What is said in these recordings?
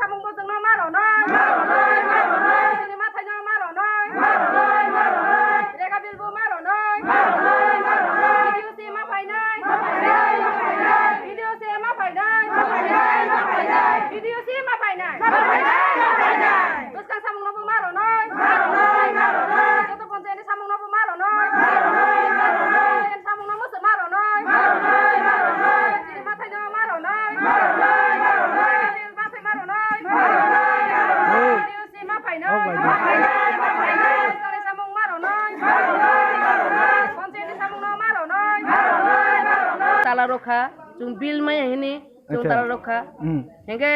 samungbo jengno maronoi sini mathainya maronoi rega bilbu maronoi video si mafainai video si mafainai video si mafainai terus kan samungno bu maronoi joto ponce ini samungno bu maronoi yang samungno musuh maronoi sini mathainya maronoi tala rokha chung bil mai hini chung tala rokha henge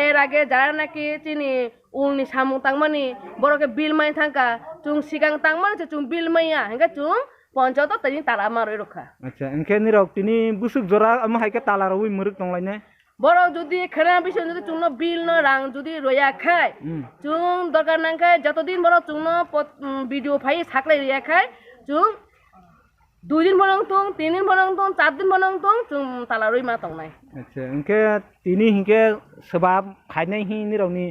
er age jara naki chini ulni samung tangmani boroke bil mai thangka chung sigang tangmani chung bil mai ya henge chung ponchot tani tala maroi rokha acha enke ni rok tini busuk jora am haike tala roi muruk tonglai বড় যদি খেলা বিষয় যদি চুনো বিল ন রাং যদি রয়া খায় চুং দরকার না খায় যতদিন বড় চুনো ভিডিও ফাই থাকলে রয়া খায় চুং 2 দিন বনং তুং 3 দিন বনং তুং 4 দিন বনং তুং চুং তালা রই মা তং নাই আচ্ছা ইনকে তিনি হিকে সবাব খাইনাই হি নি রনি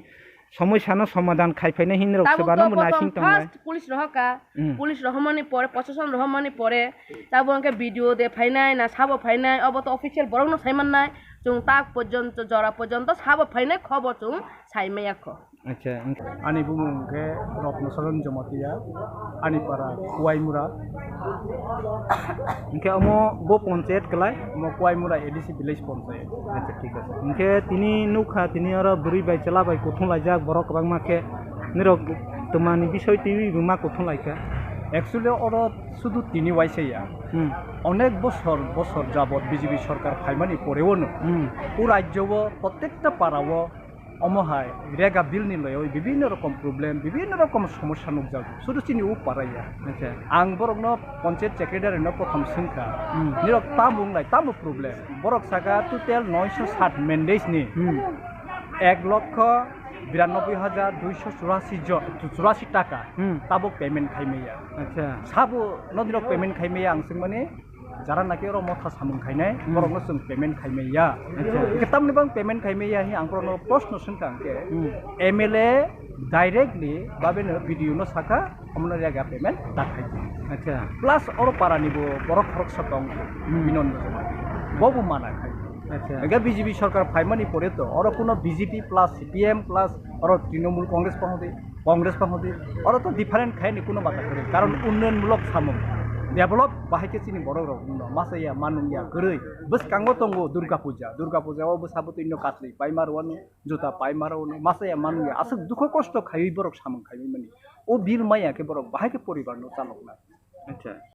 সমস্যানো সমাধান খাইফাইনাই হি নি রক সবানো মুনাসিং তং নাই পুলিশ রহমানি পরে প্রশাসন রহমানি পরে তারপর ইনকে ভিডিও দে ফাইনাই না সাবো ফাইনাই অবত অফিশিয়াল বড় ন সাইমান নাই chung tak porjonto jora porjonto sabo phaine khobor chung saimaya kho acha ani bumung ke rotnosaron jomatia ani para kuaimura inke amo bo panchayat kelai mo kuaimura ADC village panchayat acha thik ase inke tini nukha tini aro buri bai chala bai kothon laijak borok kabang ma ke nirok tomani bishoy tv buma kothon laika actually oro শুধু তিনি ওয়াইসেয়া অনেক বছর বছর যাবত BJP সরকার ফাইমানি পরেও ও রাজ্যব প্রত্যেকটা পাড়াও অমহায় রেগা বিল নিলয় বিভিন্ন রকম প্রবলেম বিভিন্ন রকম সমস্যা নুকজাগ শুধু চিনি ও পারাইয়া আং বরক পঞ্চায়েত সেক্রেটারি প্রথম সংখ্যা নিরক তামুংলাই তামু প্রবলেম বরক সাকা টোটাল 960 মেন্ডেজ নি 1,92,284 টাকা তাবো পেমেন্ট খাইমেয়া আচ্ছা সাবো নদিরক পেমেন্ট খাইমেয়া আং সিংমানে যারা নাকি ওর মথা সামুং খাইনাই বরং जों পেমেন্ট খাইমেয়া কেতামনি বাং পেমেন্ট খাইমেয়া হি আংকরনো প্রশ্ন সংখ্যাকে এমএলএ ডাইরেক্টলি বাবেনো ভিডিও ন সাকা আমনা জায়গা পেমেন্ট দাখাই আচ্ছা প্লাস ওর পারানিবো বড় খরচ সতং বিনন্দ ববু মানা খাই আচ্ছা এগা বিজেপি সরকার ফাইমানি পরে তো ওর কোনো বিজেপি প্লাস সিপিএম প্লাস ওর তৃণমূল কংগ্রেস পাহদি ওর তো ডিফারেন্ট খাইনি কোনো বাতা করে কারণ উন্নয়নমূলক সামুং डेभलप बाहायके चिनि बर' राव मासाया मानुंगिया गरै बस कांगो तंगो दुर्गा पूजा ओ बसाबो तिनो काटलि पाइमारवानो जुता पाइमारवानो मासाया मानुंगिया आस दुख कष्ट खायै बरक सामं खायै माने ओ बिल माया के बरक बाहायके परिबार न चालकना अच्छा